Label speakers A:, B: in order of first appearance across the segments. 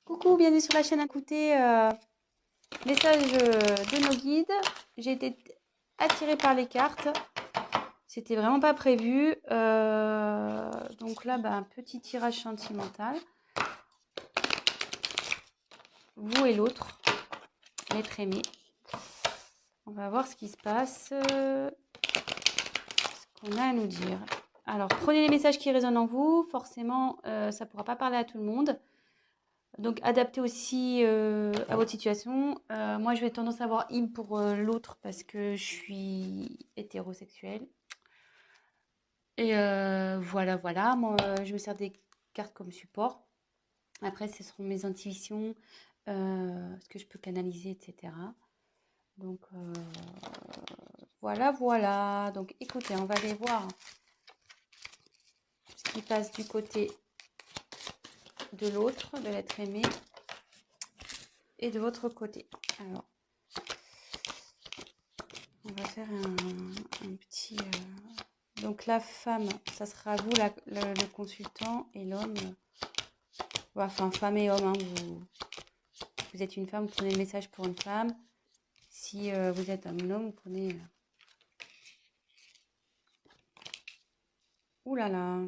A: Coucou, bienvenue sur la chaîne. Écoutez, message de nos guides. J'ai été attirée par les cartes. C'était vraiment pas prévu. Donc là, un petit tirage sentimental. Vous et l'autre, l'être aimé. On va voir ce qui se passe, ce qu'on a à nous dire. Alors, prenez les messages qui résonnent en vous. Forcément, ça ne pourra pas parler à tout le monde. Donc, adaptez aussi à votre situation. Moi, je vais tendance à avoir im pour l'autre parce que je suis hétérosexuelle. Et voilà. Moi, je me sers des cartes comme support. Après, ce seront mes intuitions, ce que je peux canaliser, etc. Donc, voilà. Donc, écoutez, on va aller voir ce qui passe du côté de l'autre, de l'être aimé, et de votre côté. Alors, on va faire un petit... Donc la femme, ça sera vous le consultant, et l'homme, enfin femme et homme, hein, vous êtes une femme, vous prenez le message pour une femme. Si vous êtes un homme, vous prenez... Ouh là là.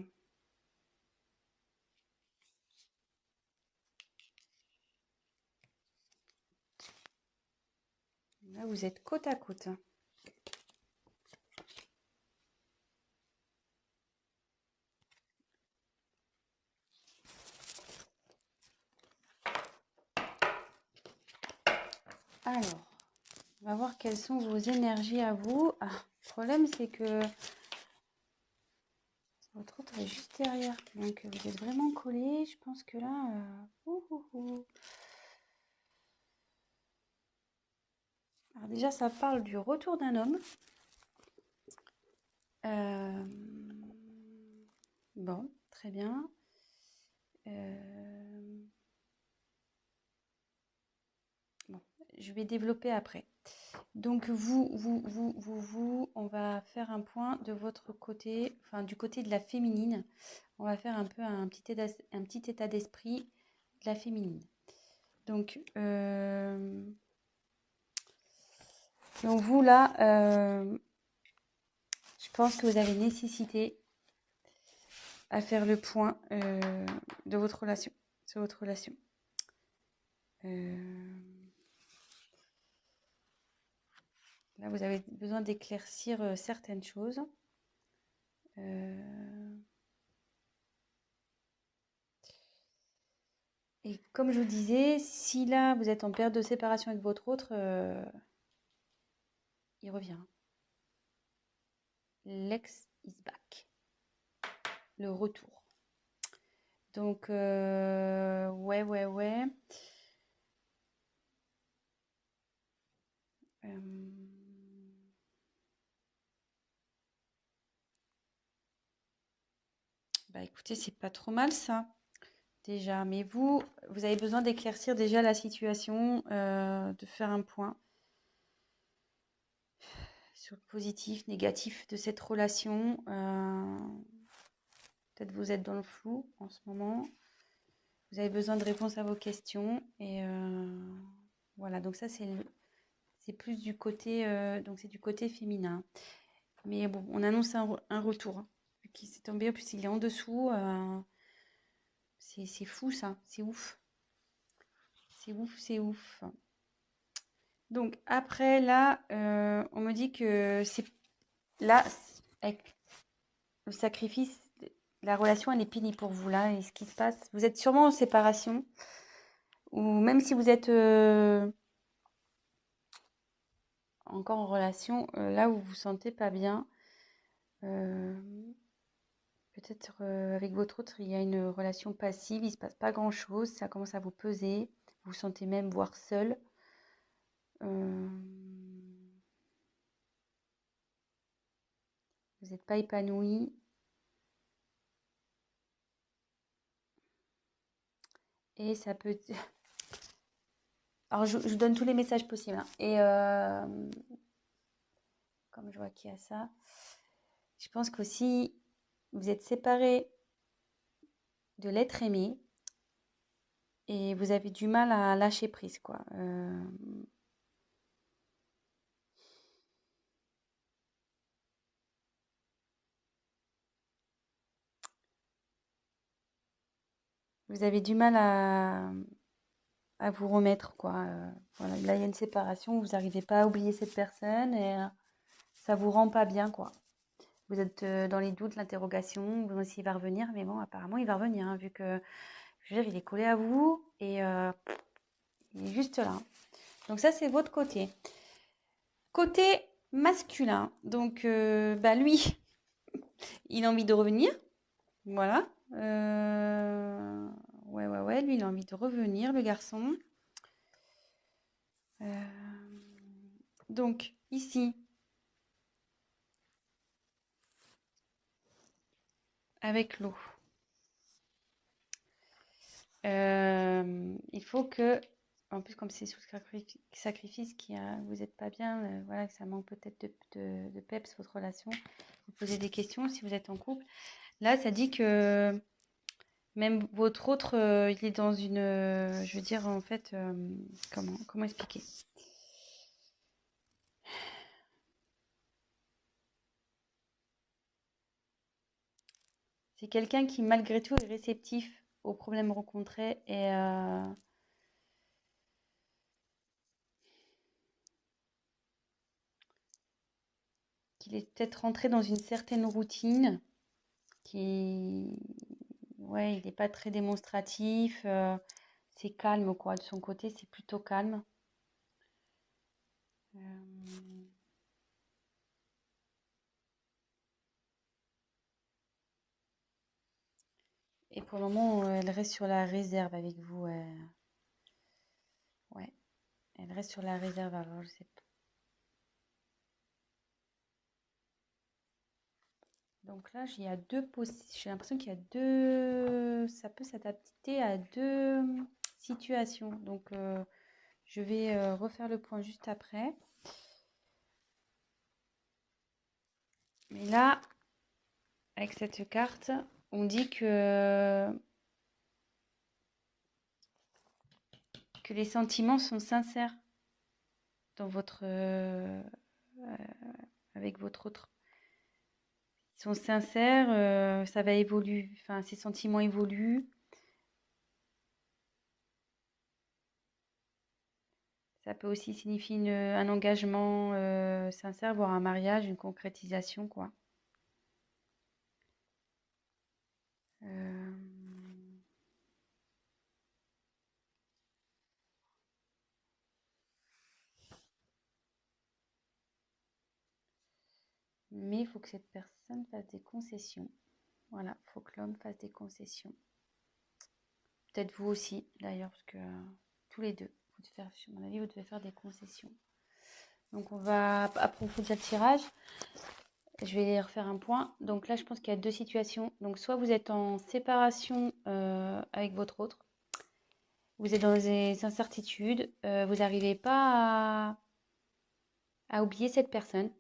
A: Là, vous êtes côte à côte. Alors, on va voir quelles sont vos énergies à vous. Ah, le problème, c'est que votre autre est juste derrière. Donc, vous êtes vraiment collés. Je pense que là... Alors déjà, ça parle du retour d'un homme. Bon, très bien. Bon, je vais développer après. Donc on va faire un point de votre côté, enfin du côté de la féminine. On va faire un peu un petit état d'esprit de la féminine. Donc vous là, je pense que vous avez nécessité à faire le point de votre relation, sur votre relation. Là, vous avez besoin d'éclaircir certaines choses. Et comme je vous disais, si là, vous êtes en période de séparation avec votre autre, il revient. L'ex is back. Le retour. Donc, ouais. Écoutez, c'est pas trop mal ça, déjà. Mais vous avez besoin d'éclaircir déjà la situation, de faire un point sur le positif, négatif de cette relation. Peut-être vous êtes dans le flou en ce moment. Vous avez besoin de réponses à vos questions. Et voilà, donc ça, c'est plus du côté, donc c'est du côté féminin. Mais bon, on annonce un retour. Hein, qui s'est tombé, en plus il est en dessous. C'est fou ça, c'est ouf. C'est ouf. Donc après, là, on me dit que c'est là, avec le sacrifice, la relation, elle est finie pour vous là. Et ce qui se passe, vous êtes sûrement en séparation. Ou même si vous êtes encore en relation, là où vous vous sentez pas bien, peut-être avec votre autre, il y a une relation passive, il se passe pas grand-chose, ça commence à vous peser, vous vous sentez même voire seul. Vous n'êtes pas épanoui. Et ça peut... Alors, je vous donne tous les messages possibles. Hein. Et comme je vois qu'il y a ça, je pense qu'aussi, vous êtes séparés de l'être aimé. et vous avez du mal à lâcher prise, quoi. Vous avez du mal à vous remettre, quoi. Voilà, là, il y a une séparation, vous n'arrivez pas à oublier cette personne et ça vous rend pas bien, quoi. Vous êtes dans les doutes, l'interrogation, vous demandez s'il va revenir, mais bon, apparemment, il va revenir, hein, vu que, je veux dire, il est collé à vous et il est juste là. Donc ça, c'est votre côté. Côté masculin, donc bah lui, il a envie de revenir, voilà. Ouais, lui, il a envie de revenir, le garçon. Donc, ici, avec l'eau, il faut que, en plus, comme c'est sous sacrifice, vous n'êtes pas bien, voilà, que ça manque peut-être de peps, votre relation, vous posez des questions si vous êtes en couple. Là, ça dit que même votre autre, il est dans une, je veux dire, en fait, comment expliquer? C'est quelqu'un qui, malgré tout, est réceptif aux problèmes rencontrés et qu'il est peut-être rentré dans une certaine routine, qui, ouais, il n'est pas très démonstratif, c'est calme, quoi. De son côté, c'est plutôt calme. Euh, et pour le moment, elle reste sur la réserve avec vous. Ouais, elle reste sur la réserve. Alors, je sais pas. Donc là, il y a j'ai l'impression qu'il y a deux, ça peut s'adapter à deux situations. Donc, je vais refaire le point juste après. Mais là, avec cette carte, on dit que les sentiments sont sincères dans avec votre autre. Ils sont sincères, ça va évoluer, enfin, ces sentiments évoluent. Ça peut aussi signifier un engagement sincère, voire un mariage, une concrétisation, quoi. Euh, Mais il faut que cette personne fasse des concessions. Voilà, il faut que l'homme fasse des concessions. Peut-être vous aussi, d'ailleurs, parce que tous les deux, à mon avis, vous devez faire des concessions. Donc, on va approfondir le tirage. Je vais refaire un point. Donc là, je pense qu'il y a deux situations. Donc, soit vous êtes en séparation avec votre autre, vous êtes dans des incertitudes, vous n'arrivez pas à oublier cette personne.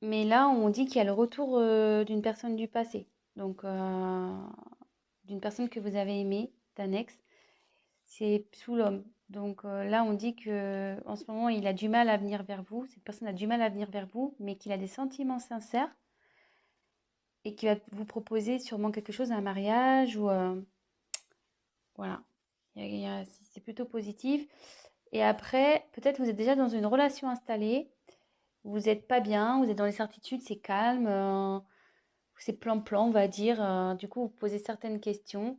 A: Mais là, on dit qu'il y a le retour d'une personne du passé. Donc, d'une personne que vous avez aimée, d'un ex. C'est sous l'homme. Donc là, on dit que en ce moment, il a du mal à venir vers vous. Cette personne a du mal à venir vers vous, mais qu'il a des sentiments sincères et qu'il va vous proposer sûrement quelque chose, un mariage ou voilà. C'est plutôt positif. Et après, peut-être vous êtes déjà dans une relation installée. Vous n'êtes pas bien, vous êtes dans les certitudes, c'est calme, c'est plan-plan, on va dire. Du coup, vous posez certaines questions.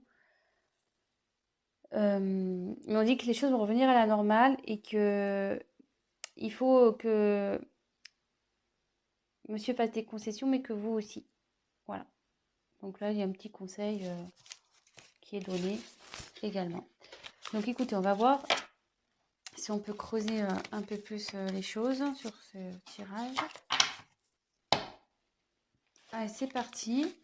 A: Mais on dit que les choses vont revenir à la normale et que il faut que monsieur fasse des concessions, mais que vous aussi. Voilà. Donc là, il y a un petit conseil qui est donné également. Donc écoutez, on va voir si on peut creuser un peu plus les choses sur ce tirage. Allez, c'est parti.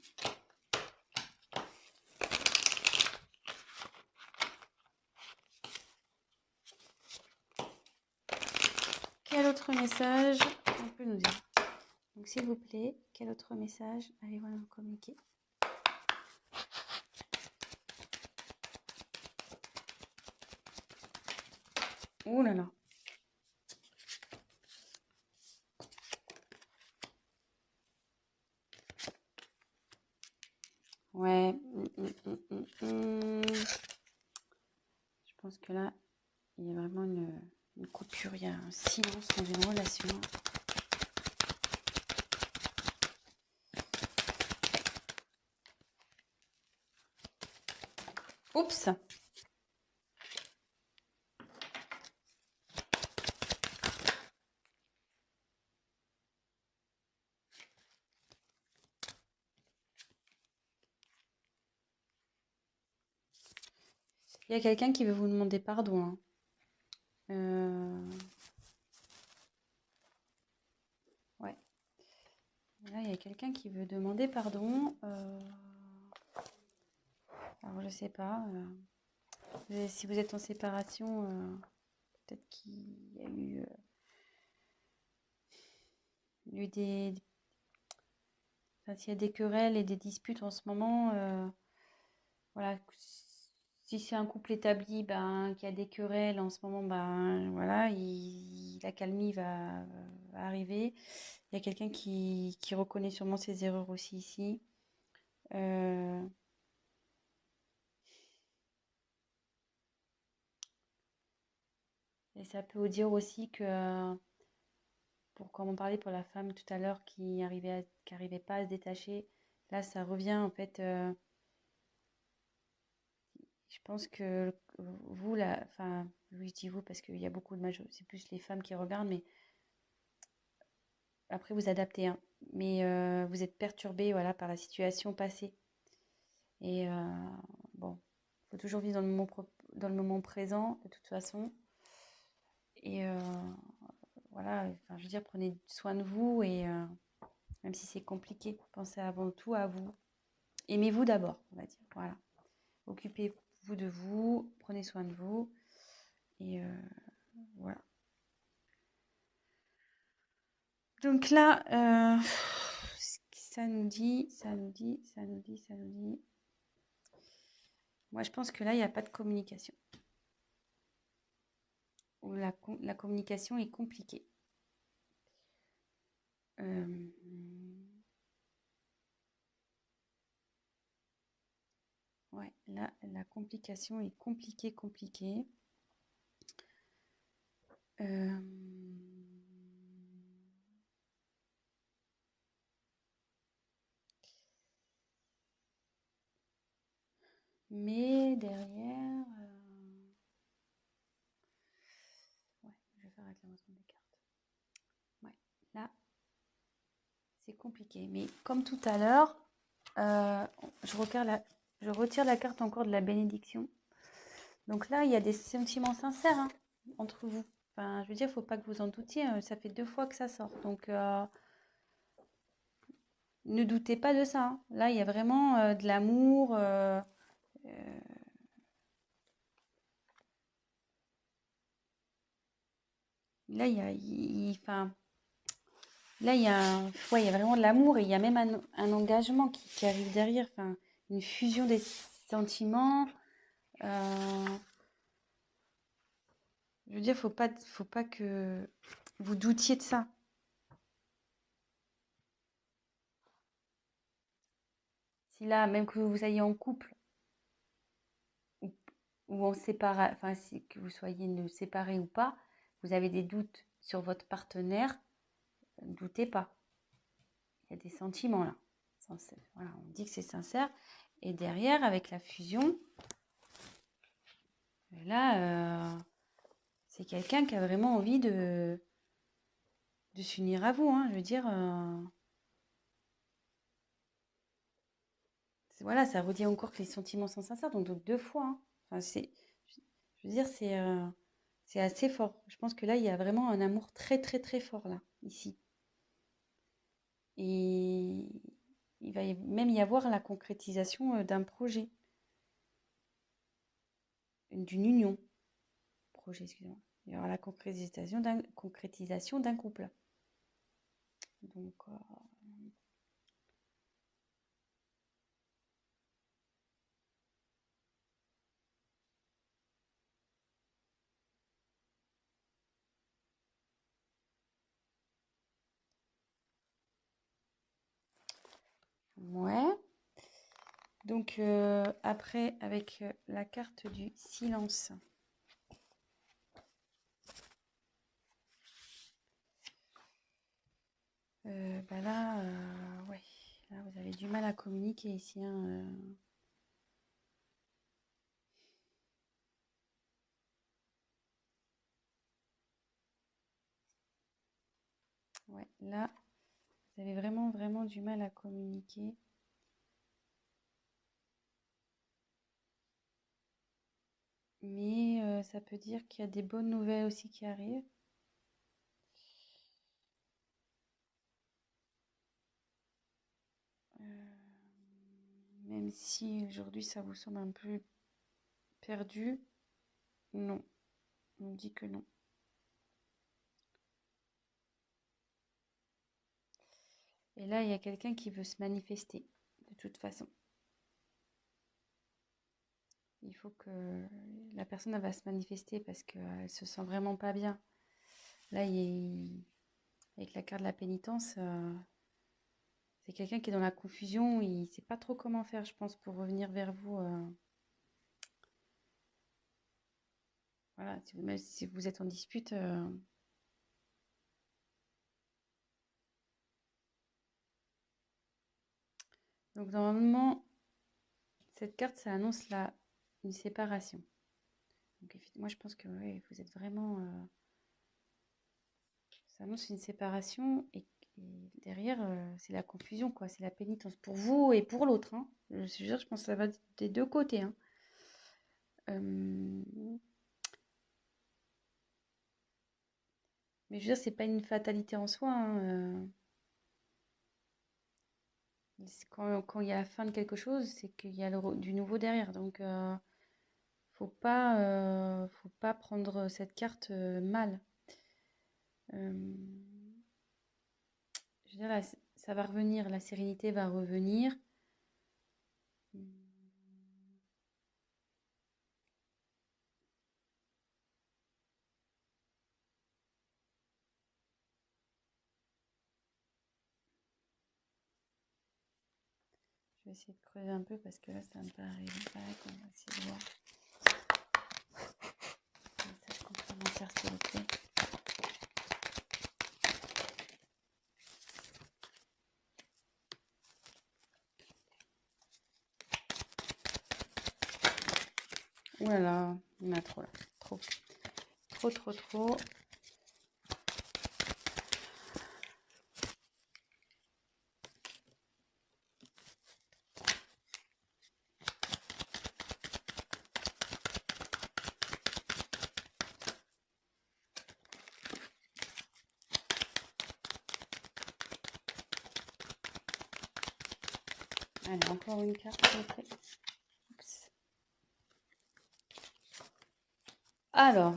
A: Quel autre message on peut nous dire? Donc s'il vous plaît, quel autre message allez-vous nous communiquer? Ouh là là. Ouais. Je pense que là, il y a vraiment une coupure, il y a un silence dans une relation. Oups! Il y a quelqu'un qui veut vous demander pardon, hein. Ouais. Là, il y a quelqu'un qui veut demander pardon. Alors, je sais pas. Si vous êtes en séparation, peut-être qu'il y a eu des... Enfin, s'il y a des querelles et des disputes en ce moment, voilà. Si c'est un couple établi, ben, qui a des querelles en ce moment, ben, voilà, la calmie va arriver. Il y a quelqu'un qui reconnaît sûrement ses erreurs aussi ici. Euh, et ça peut vous dire aussi que, comme on parlait pour la femme tout à l'heure qui arrivait pas à se détacher, là, ça revient en fait. Je pense que vous, là, enfin, oui, je dis vous parce qu'il y a beaucoup de c'est plus les femmes qui regardent, mais après vous adaptez, hein. Mais vous êtes perturbé, voilà, par la situation passée. Et bon, il faut toujours vivre dans le moment présent, de toute façon. Et voilà, enfin, je veux dire, prenez soin de vous et même si c'est compliqué, pensez avant tout à vous. Aimez-vous d'abord, on va dire. Voilà. Occupez-vous de vous, prenez soin de vous. Et voilà. Donc là, ça nous dit. Moi, je pense que là, il n'y a pas de communication. Ou la communication est compliquée. Ouais, là, la complication est compliquée. Mais derrière, ouais, je vais faire avec l'avancement des cartes. Ouais, là, c'est compliqué. Mais comme tout à l'heure, je retire la carte encore de la bénédiction. Donc là, il y a des sentiments sincères, hein, entre vous. Enfin, je veux dire, il ne faut pas que vous en doutiez. Ça fait 2 fois que ça sort. Donc, ne doutez pas de ça, hein. Là, il y a vraiment de l'amour. Là, enfin, là, ouais, il y a vraiment de l'amour et il y a même un engagement qui arrive derrière. Enfin, une fusion des sentiments. Je veux dire, faut pas que vous doutiez de ça. Si là, même que vous soyez en couple ou, ou en séparation, enfin, que vous soyez séparés ou pas, vous avez des doutes sur votre partenaire, ne doutez pas. Il y a des sentiments là. Voilà, on dit que c'est sincère. Et derrière, avec la fusion, là, c'est quelqu'un qui a vraiment envie de s'unir à vous, hein. Je veux dire, voilà, ça redit encore que les sentiments sont sincères, donc 2 fois, hein. Enfin, je veux dire, c'est assez fort. Je pense que là, il y a vraiment un amour très, très, très fort, là, ici. Et il va même y avoir la concrétisation d'un projet, d'une union. Projet, excusez-moi. Il y aura la concrétisation d'un couple. Donc, Ouais. Donc, après, avec la carte du silence. Bah là, ouais. Là, vous avez du mal à communiquer ici, hein, Ouais, là, vous avez vraiment, vraiment du mal à communiquer. Mais ça peut dire qu'il y a des bonnes nouvelles aussi qui arrivent. Même si aujourd'hui ça vous semble un peu perdu, non, on dit que non. Et là, il y a quelqu'un qui veut se manifester, de toute façon. Il faut que la personne elle va se manifester parce qu'elle se sent vraiment pas bien. Là, avec la carte de la pénitence, c'est quelqu'un qui est dans la confusion. Il ne sait pas trop comment faire, je pense, pour revenir vers vous. Voilà, même si vous êtes en dispute. Donc, normalement, cette carte, ça annonce une séparation. Donc, moi, je pense que ouais, vous êtes vraiment... ça annonce une séparation et derrière, c'est la confusion, quoi. C'est la pénitence pour vous et pour l'autre, hein. Je pense que ça va des deux côtés, hein. Mais je veux dire, c'est pas une fatalité en soi, hein. Quand il y a la fin de quelque chose, c'est qu'il y a du nouveau derrière. Donc, faut pas prendre cette carte mal. Euh, je veux dire, là, ça va revenir, la sérénité va revenir. Je vais essayer de creuser un peu parce que là, ça me paraît vague. On va essayer de voir. Message complémentaire, s'il vous plaît. Ouh là là, il y en a trop là. Trop. Trop, trop, trop. Allez, encore une carte, s'il vous plaît. Oups. Alors,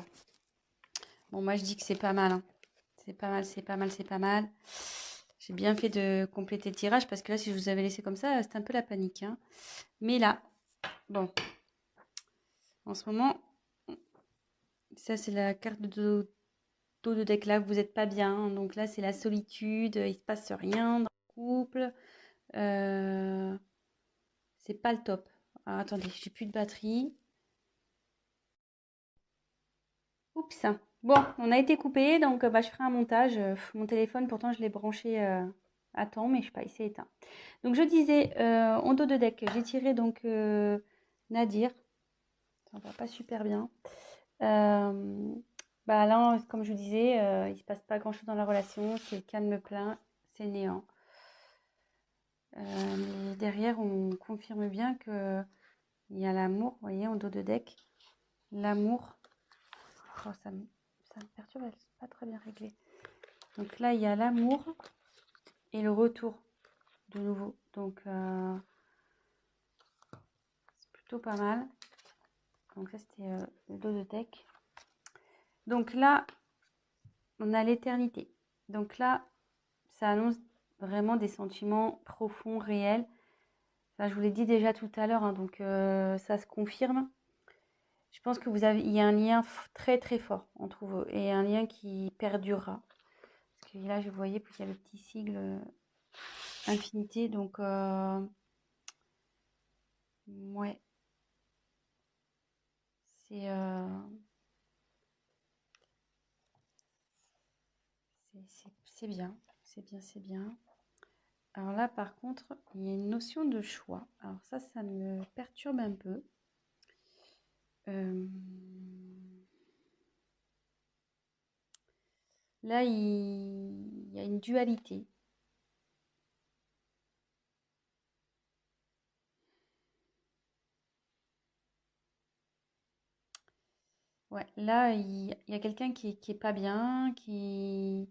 A: bon, moi je dis que c'est pas mal, hein. C'est pas mal, c'est pas mal, c'est pas mal. J'ai bien fait de compléter le tirage parce que là, si je vous avais laissé comme ça, c'était un peu la panique, hein. Mais là, bon, en ce moment, ça c'est la carte de dos de deck là, vous n'êtes pas bien. Donc là, c'est la solitude, il se passe rien dans le couple. C'est pas le top. Alors, attendez, j'ai plus de batterie. Oups. Bon, on a été coupé, donc bah, je ferai un montage. Mon téléphone, pourtant, je l'ai branché à temps, mais je sais pas, il s'est éteint. Donc, je disais, en dos de deck, j'ai tiré donc Nadir. Ça va pas super bien. Bah là, comme je vous disais, il se passe pas grand-chose dans la relation. C'est calme plein, c'est néant. Mais derrière, on confirme bien que il y a l'amour, vous voyez, en dos de deck. L'amour. Oh, ça me perturbe, c'est pas très bien réglé. Donc là, il y a l'amour et le retour de nouveau. Donc, c'est plutôt pas mal. Donc ça, c'était le dos de deck. Donc là, on a l'éternité. Donc là, ça annonce vraiment des sentiments profonds, réels. Enfin, je vous l'ai dit déjà tout à l'heure, hein, donc ça se confirme. Je pense que il y a un lien très très fort entre vous et un lien qui perdurera. Parce que là, je voyais qu'il y a le petit sigle infinité. Donc, ouais, c'est c'est bien. C'est bien, c'est bien. Alors là, par contre, il y a une notion de choix. Alors ça me perturbe un peu. Là, il y a une dualité. Ouais, là, il y a quelqu'un qui est pas bien, il y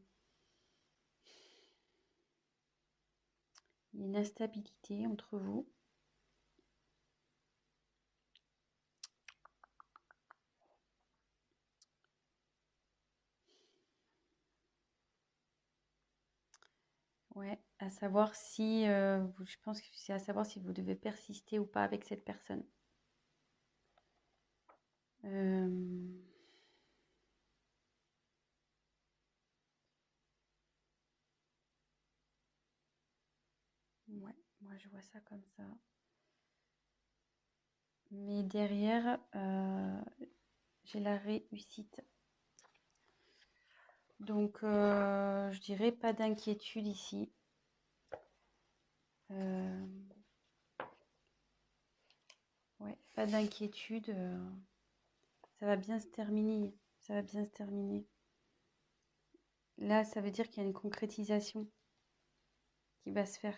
A: a une instabilité entre vous. Ouais, à savoir si, je pense que c'est à savoir si vous devez persister ou pas avec cette personne. Euh, ouais, moi je vois ça comme ça. Mais derrière, j'ai la réussite. Donc, je dirais pas d'inquiétude ici. Ouais, pas d'inquiétude. Ça va bien se terminer. Ça va bien se terminer. Là, ça veut dire qu'il y a une concrétisation qui va se faire.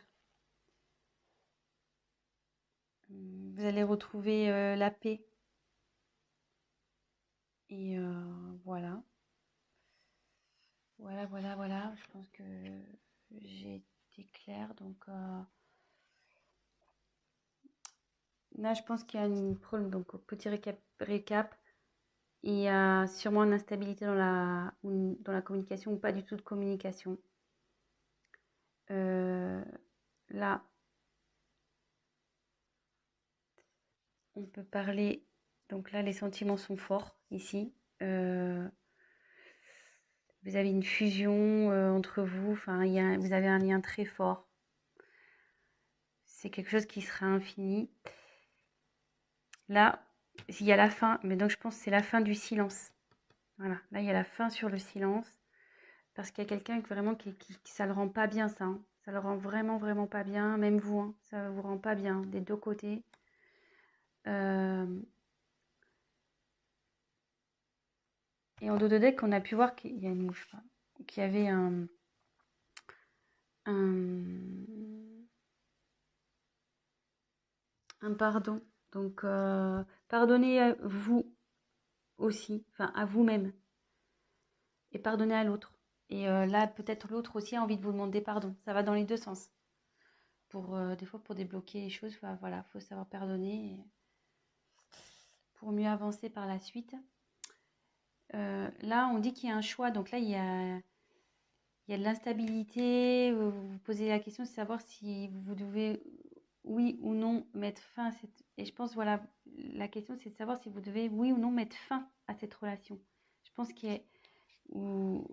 A: Vous allez retrouver la paix. Et voilà. Voilà. Je pense que j'ai été claire. Donc là, je pense qu'il y a une problème. Donc, petit récap. Il y a sûrement une instabilité dans la communication ou pas du tout de communication. Là, on peut parler. Donc là, les sentiments sont forts ici. Vous avez une fusion entre vous. Enfin, vous avez un lien très fort. C'est quelque chose qui sera infini. Là, il y a la fin. Mais donc, je pense que c'est la fin du silence. Voilà. Là, il y a la fin sur le silence. Parce qu'il y a quelqu'un vraiment qui ça le rend pas bien, ça. Hein. Ça le rend vraiment pas bien. Même vous, hein, ça vous rend pas bien des deux côtés. Et en dos de deck, on a pu voir qu'il y a une mouche, qu'il y avait un pardon. Donc, pardonnez à vous aussi, enfin à vous-même, et pardonnez à l'autre. Et là, peut-être l'autre aussi a envie de vous demander pardon. Ça va dans les deux sens. Des fois, pour débloquer les choses, voilà, faut savoir pardonner pour mieux avancer par la suite. Là, on dit qu'il y a un choix. Donc là, il y a de l'instabilité. Vous vous posez la question de savoir si vous devez, oui ou non, mettre fin à cette... Et je pense, voilà, la question, c'est de savoir si vous devez, oui ou non, mettre fin à cette relation. Je pense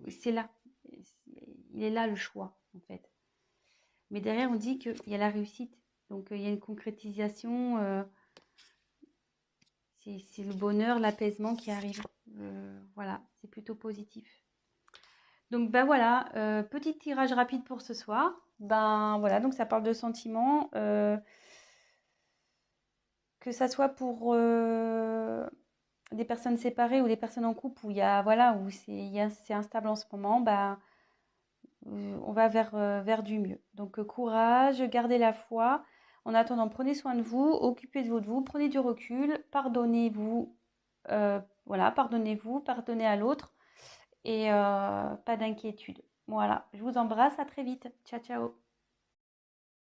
A: c'est là. Il est là le choix, en fait. Mais derrière, on dit qu'il y a la réussite. Donc, il y a une concrétisation. C'est le bonheur, l'apaisement qui arrive. Voilà, c'est plutôt positif. Donc, ben voilà, petit tirage rapide pour ce soir. Ben voilà, donc ça parle de sentiments. Que ça soit pour des personnes séparées ou des personnes en couple où il y a, voilà, où c'est instable en ce moment, ben, on va vers du mieux. Donc, courage, gardez la foi. En attendant, prenez soin de vous, occupez-vous de vous, prenez du recul, pardonnez-vous, voilà, pardonnez-vous, pardonnez à l'autre et pas d'inquiétude. Voilà, je vous embrasse, à très vite. Ciao, ciao.